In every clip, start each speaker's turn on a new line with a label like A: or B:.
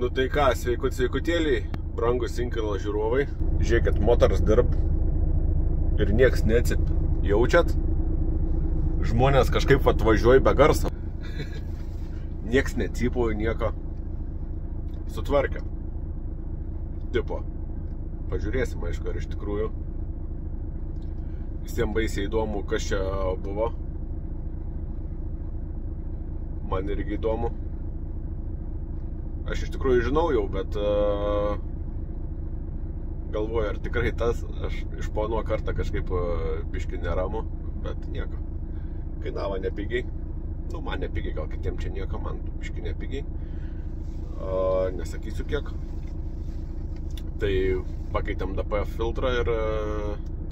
A: Nu tai ką, sveikutėliai, brangus inkilo žiūrovai. Žiūrėkit, motors dirb ir nieks neatsip. Jaučiat? Žmonės kažkaip atvažiuoja be garso. Nieks neatsipo, nieko. Sutvarkė. Tipo. Pažiūrėsim, aišku, ar iš tikrųjų. Visiems baisiai įdomu, kas čia buvo. Man irgi įdomu. Aš iš tikrųjų žinau jau, bet galvoju, ar tikrai tas, aš iš pono kartą kažkaip biški neramu, bet nieko. Kainavo nepigiai. Nu, man nepigiai, gal kitiem čia nieko, man biški nepigiai. Nesakysiu kiek. Tai pakeitėm DPF filtrą ir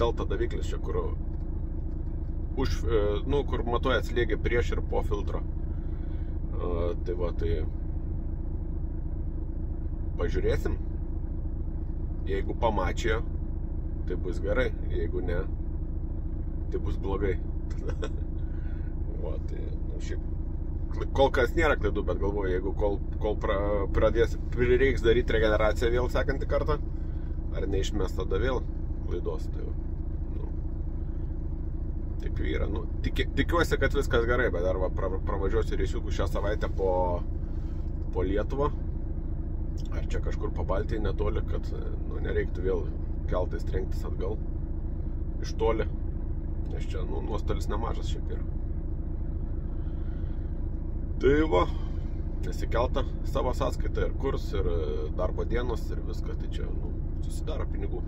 A: delta daviklis čia, kur kur matuoja slėgį prieš ir po filtro. Tai va, tai pažiūrėsim. Jeigu pamačia, tai bus gerai. Jeigu ne, tai bus blogai. Va, tai, šiaip, kol kas nėra klaidų, bet galvoju, jeigu kol prireiks daryti regeneraciją vėl sekantį kartą, ar neišmes tada vėl klaidos, tai taip yra. Tikiuosi, kad viskas gerai, bet dar pravažiuosiu reisiukų šią savaitę po Lietuvą. Ar čia kažkur po Baltijai netoli, kad nereiktų vėl keltais trenktis atgal iš toli. Nes čia nuostolis nemažas šiaip yra. Tai va, nesikelta savo sąskaitą ir kurs, ir darbo dienos, ir viską. Tai čia susidaro pinigų.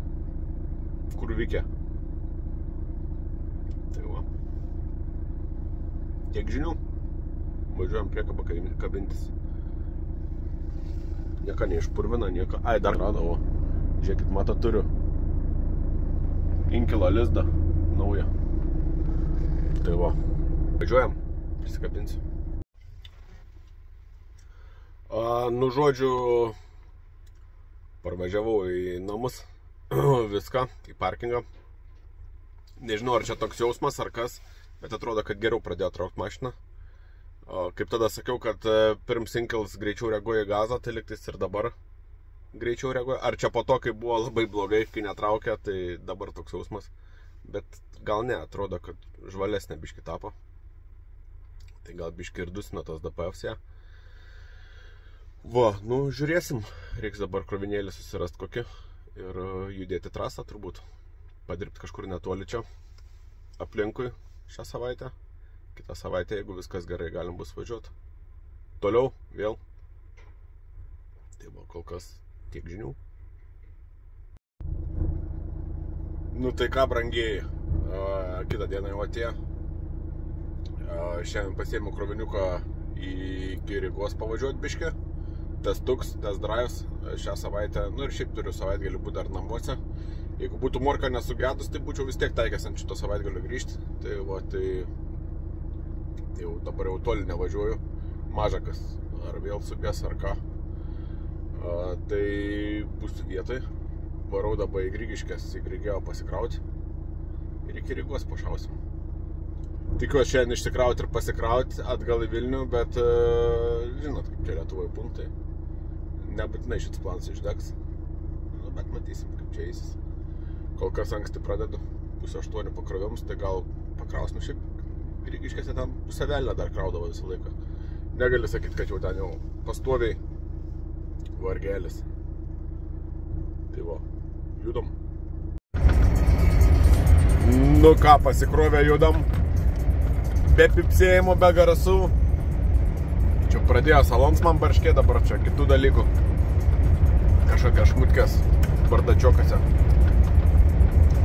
A: Kur veikia. Tai va. Tiek žinių. Važiuojam priekabą kabintis. Nieko neišpurvina, nieko. Ai, dar radau. Žiūrėkit, mato, turiu inkilo lizdą naują. Tai va. Važiuojam, prisikabinsiu. Žodžiu, parvažiavau į namus. Viską, į parkingą. Nežinau, ar čia toks jausmas, ar kas, bet atrodo, kad geriau pradėjo traukti mašiną. Kaip tada sakiau, kad pirms inkils greičiau reaguoja į gazą, tai liktais ir dabar greičiau reaguoja. Ar čia po to, kai buvo labai blogai, kai netraukė, tai dabar toks jausmas. Bet gal ne, atrodo, kad žvalesnė biški tapo. Tai gal biški ir dusina tos DPFs ją. Va, žiūrėsim. Reiks dabar krovinėlį susirast kokį ir judėti trasą turbūt. Padirbti kažkur netoli čia aplinkui šią savaitę. Kitą savaitę, jeigu viskas gerai, galim bus važiuoti. Toliau, vėl. Tai buvo kol kas tiek žinių. Nu tai ką, brangieji, kitą dieną jau atėjo. Šiandien pasiėmiau kroviniuką iki Rygos pavažiuoti biškį. Testuks, test drives šią savaitę. Nu ir šiaip turiu savaitgalį būti dar namuose. Jeigu būtų morka nesugedus, tai būčiau vis tiek taikęs ant šito savaitgalio grįžti. Tai va, tai jau dabar jau toli nevažiuoju. Mažakas, ar vėl suges, ar ką. Tai būsiu vietoj. Varau dabar į Grigiškės, į Grigėjo pasikrauti. Ir iki Rygos pašausim. Tikiuosi šiandien išsikrauti ir pasikrauti atgal į Vilnių, bet žinot, kaip čia Lietuvoje punktai. Nebūtinai šitas planas išdegs. Bet matysim, kaip čia eisis. Kol kas anksti pradedu. 7:30 pakroviams, tai gal pakrausime šiaip. Grigiškėse ten pusavelę dar kraudavo visą laiką. Negali sakyti, kad jau ten jau pastoviai vargelis. Tai va, judam. Nu ką, pasikrovę judam. Be pipsėjimo, be garsų. Čia pradėjo salons man barškė, dabar čia kitų dalykų. Kažkokia šmutkės bardačiokose.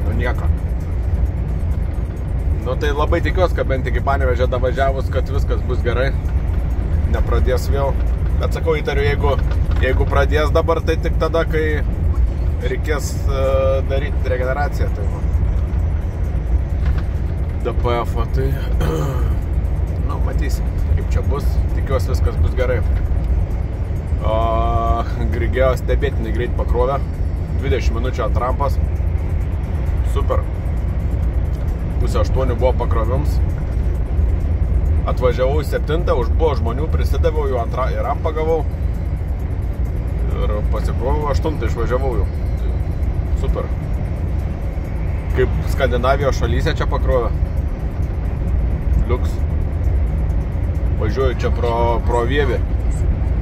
A: Nu nieko. Nu tai labai tikiuosi, kad bent iki Panevėžio davažiavus, kad viskas bus gerai. Nepradės vėl. Bet sakau, įtariu, jeigu pradės dabar, tai tik tada, kai reikės daryti regeneraciją. Tai va. DPF-o, tai matysim, kaip čia bus. Tikiuosi, viskas bus gerai. Grigėjo stebėtinai greit pakrovė. 20 minučių atrampas. Super. 7:30 buvo pakrovims. Atvažiavau į 7, užbuvo žmonių, prisidaviau, jų antrą ir rampą gavau. Ir pasikrovau 8 išvažiavau jau. Tai super. Kaip Skandinavijos šalyse čia pakrovė. Liuks. Važiuoju čia pro Vievį.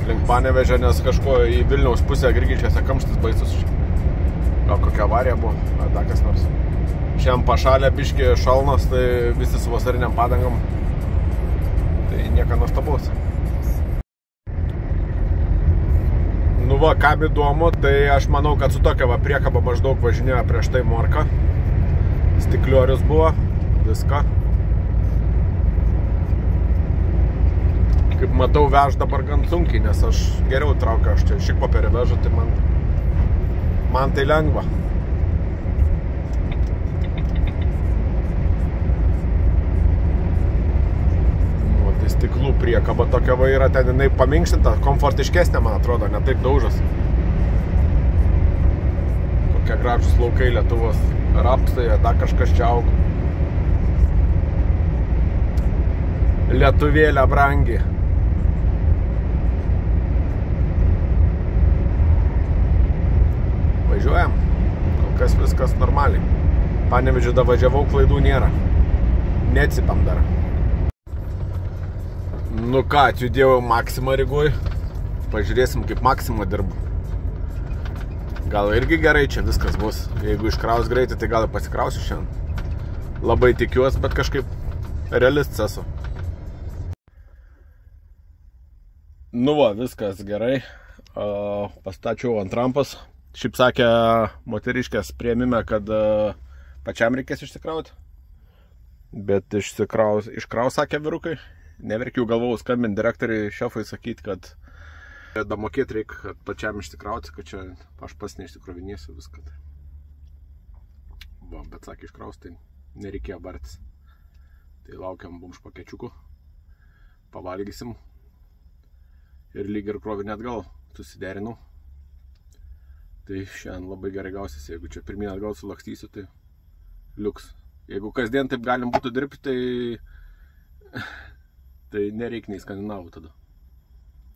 A: Link Panevėžio, nes kažko į Vilniaus pusę Grigičiuose kamštis baisus. Gal kokia avarija buvo, ar dar kas nors. Šiandien pašalė biškį šalnos, tai visi su vasariniam padangom. Tai nieko nuostabaus. Nu va, kam įdomu, tai aš manau, kad su tokia va priekaba maždaug važinėjo prieš tai Morka. Stikliorius buvo, viską. Kaip matau, vež dabar gan sunkiai, nes aš geriau traukiu, aš čia šik papirį vežu, tai man tai lengva. Nu, tai stiklų priekaba tokia va yra, ten jinai paminkštinta, komfortiškesnė, man atrodo, ne taip daužas. Kokie gražus laukai Lietuvos. Rapsai, dar kažkas čia auga. Lietuvėlė brangi. Važiuojam. Kol kas viskas normaliai. Panevėžį davažiavau, klaidų nėra. Neatsipam dar. Nu ką, atjudėjau Maksimą Rygoj. Pažiūrėsim, kaip Maksima dirba. Gal irgi gerai čia viskas bus. Jeigu iškraus greitai, tai gal pasikrausiu šiandien. Labai tikiuosi, bet kažkaip realist esu. Nu va, viskas gerai. Pastačiau ant rampos. Šiaip sakė moteriškės priėmime, kad pačiam reikės išsikrauti. Bet iškraus, sakė vyrukai. Neverkiau, galvojau skambinti direktoriui, šefui sakyti, kad damokėti reikia, kad pačiam išsikrauti, kad čia aš pas neišsikrovinėsiu viską. Va, bet sakė iškraus, tai nereikėjo bartis. Tai laukiam bumšpakečiukų, pavalgysim ir lyg ir krovinį atgal susiderinau. Tai šiandien labai gerai gausis, jeigu čia pirmyn atgal sulakstysiu, tai liuks. Jeigu kasdien taip galim būtų dirbti, tai nereik nei skandinavų tada.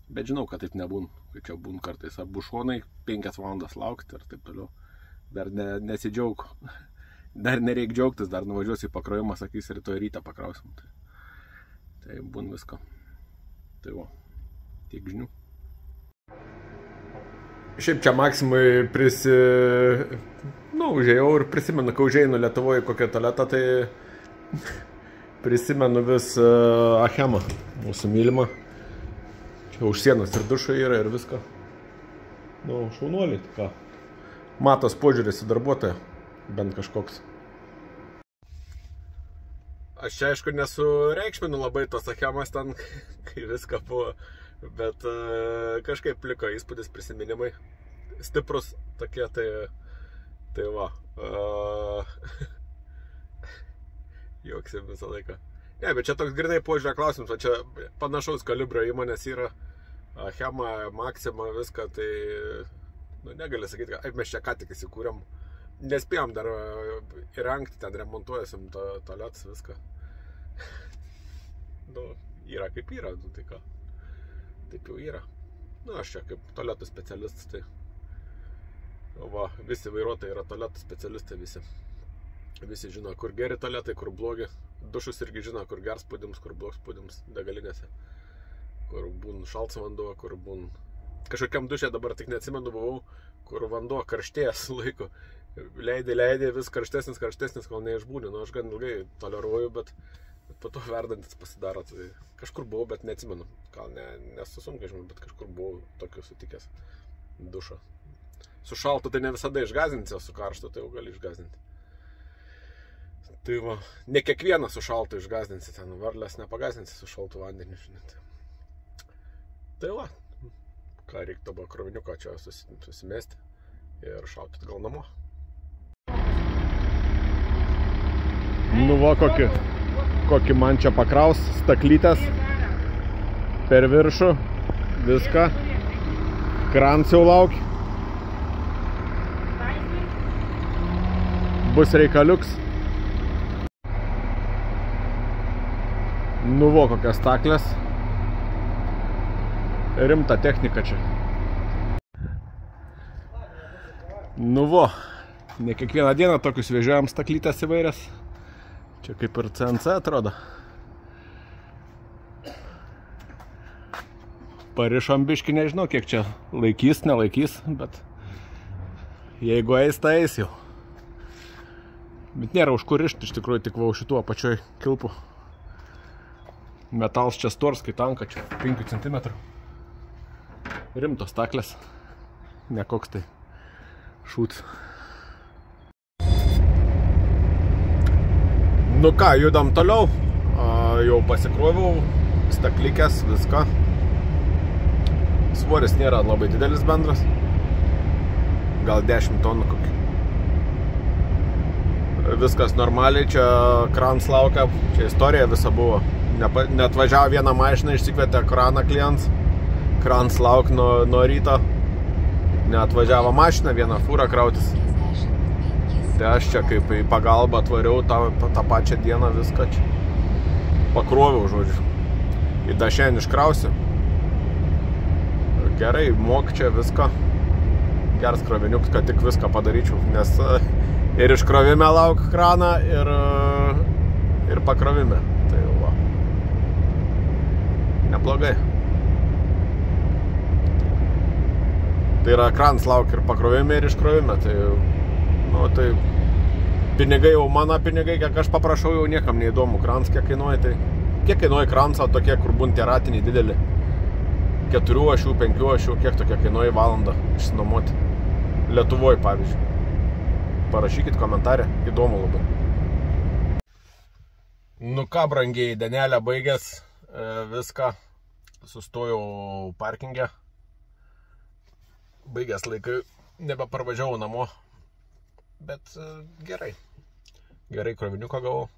A: Bet žinau, kad taip nebūn, kai čia būn kartais abu šonai 5 valandas laukti ir taip toliau. Dar nesidžiaug, dar nereik džiaugtis, dar nuvažiuosiu į pakrovimą, sakys, rytoj rytą pakrausim. Tai būn visko. Tai va, tiek žinių. Šiaip čia Maksimai užėjau ir prisimenu, kai užeinu Lietuvoje kokią tualetą, tai prisimenu vis Achemą, mūsų mylimą. Čia už sienos ir dušai yra ir viską. Nu, šaunuoliai, tai ką. Matos požiūris į darbuotoją, bent kažkoks. Aš čia, aišku, nesureikšminu labai tos Achemos ten, kai viską buvo, bet kažkaip liko įspūdis, prisiminimai. Stiprus tokie, tai va. Juoksim visą laiką. Ne, bet čia toks grinai požiūrio klausimas, o čia panašaus kalibro įmonės yra. Achema, Maksima, viską, tai negali sakyti, kad mes čia ką tik įsikūrėm. Nespėjom dar įrengti, ten remontuojasim tualetus, viską. Nu, yra kaip yra, nu tai ką. Taip jau yra. Nu, aš čia kaip tualetų specialistas, tai va, visi vairuotojai yra tualetų specialistai, visi. Visi žino, kur geri tualetai, kur blogi. Dušus irgi žino, kur gers spaudims, kur blogs spaudims degalinėse. Kur būn šalts vanduo, kur būn... Kažkokiam dušė dabar tik neatsimenu buvau, kur vanduo karštėjęs laiko. Leidė, vis karštesnis, kol neišbūni. Nu, aš gan ilgai toleruoju, bet po to verdantis pasidaro. Tai kažkur buvau, bet neatsimenu. Gal nesusunkiai žinau, bet kažkur buvau tokio sutikęs dušą. Su šaltu tai ne visada išgazinti, o su karštu tai jau gali išgazinti. Tai va, ne kiekvieną su šaltu išgazdinsi, ten varlės nepagazdinsi su šaltu vandeniu, žinot. Tai va, ką reiktų buvo kroviniuką čia susimesti ir šauti gal namo. Nu va, kokį man čia pakraus, staklytės per viršų, viską, krans jau laukia. Bus reikaliuks. Nu va, kokias staklės. Rimta technika čia. Nu vo, ne kiekvieną dieną tokius vežiojam staklytės įvairias. Čia kaip ir CNC atrodo. Parišom biškį, nežinau, kiek čia laikys, nelaikys, bet jeigu eis, tai eis jau. Bet nėra už kur rišti, iš tikrųjų, tik va už šitų apačioj kilpų. Metals čia stors, kai tanka čia 5 cm. Rimtos staklės, ne koks tai šūts. Nu ką, judam toliau. Jau pasikroviau, staklikės, viską. Svoris nėra labai didelis bendras. Gal 10 tonų kokį. Viskas normaliai, čia krans laukia, čia istorija visa buvo. Net važiavo vieną mašiną, išsikvietė kraną klients. Krans lauk nuo ryto. Net važiavo mašiną vieną fūrą krautis. Tai aš čia kaip į pagalbą atvariau tą pačią dieną viską čia. Pakroviau, žodžiu. Ir dar šiandien iškrausiu. Gerai, mok čia viską. Geras kroviniuks, kad tik viską padaryčiau. Nes ir iškrovime lauk kraną, ir pakrovime. Tai va. Neblogai. Tai yra kranas lauk ir pakrovime, ir iškrovime. Tai, nu, tai pinigai jau mano pinigai, kiek aš paprašau, jau niekam neįdomu. Kranas kiek kainuoja, tai kiek kainuoja kransą tokie, kur būn tie ratiniai dideli. 4 ašių, 5 ašių, kiek tokia kainuoja valandą išsinuomoti. Lietuvoj, pavyzdžiui. Parašykit komentarę, įdomu labai. Nu ką, brangiai, dienelę baigęs viską. Sustojau parkingę. Baigęs laikai, nebeparvažiavau namo. Bet gerai. Gerai kroviniuką gavau.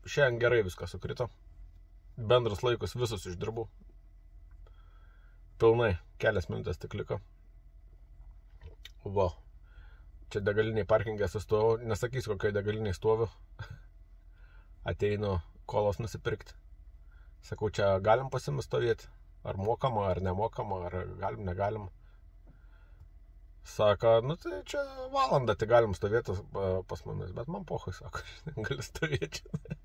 A: Šiandien gerai viskas sukrito. Bendras laikus visus išdirbau. Pilnai, kelias minutės tik liko. Va. Čia degaliniai parkingė sustojau. Nesakysiu, kokioje degaliniai stoviu. Ateinu kolos nusipirkti. Sakau, čia galim pasimistovėti. Ar mokama, ar nemokama, ar galim, negalim. Sako, nu tai čia valandą tai galim stovėti pas mumis. Bet man pohui, sako, gali stovėti čia.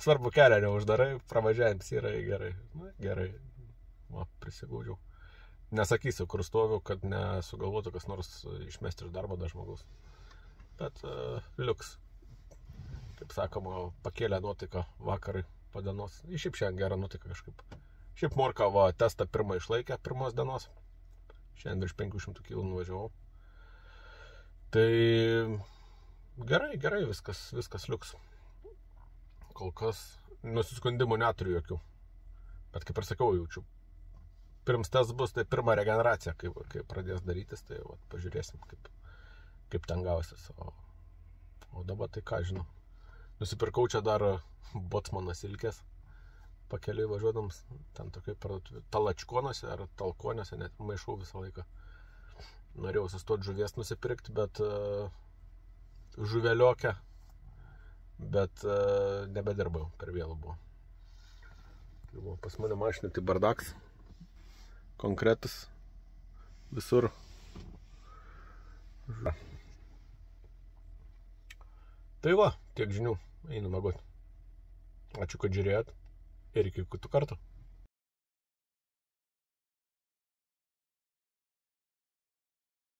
A: Svarbu kelią neuždarai, pravažiavimps yra gerai. Na, gerai. Va, prisigūdžiau. Nesakysiu, kur stoviu, kad nesugalvotų kas nors išmesti iš darbo dar žmogus. Bet liuks. Kaip sakoma, pakėlė nuotaiką vakarai po dienos. Šiaip šiandien gerą nuotaiką kažkaip. Šiaip Morka va, testą pirmą išlaikė pirmos dienos. Šiandien virš 500 kg nuvažiavau. Tai gerai, viskas liuks. Kol kas nusiskundimų neturiu jokių. Bet kaip ir sakiau, jaučiu. Pirms testas bus, tai pirma regeneracija, kai pradės darytis, tai va, pažiūrėsim, kaip ten gausis. O dabar tai ką žinau. Nusipirkau čia dar botsmanas ilkės. Pakeliui važiuodams, ten tokiai talačkonuose ar talkoniuose, net maišau visą laiką. Norėjau sustoti žuvies nusipirkti, bet žuveliokę. Bet nebedirbau, per vėlų buvo. Pas mane mašinai tai bardaks. Konkretus. Visur. Tai va, tiek žinių. Einu miegoti. Ačiū, kad žiūrėjot. Ir iki kitų kartų.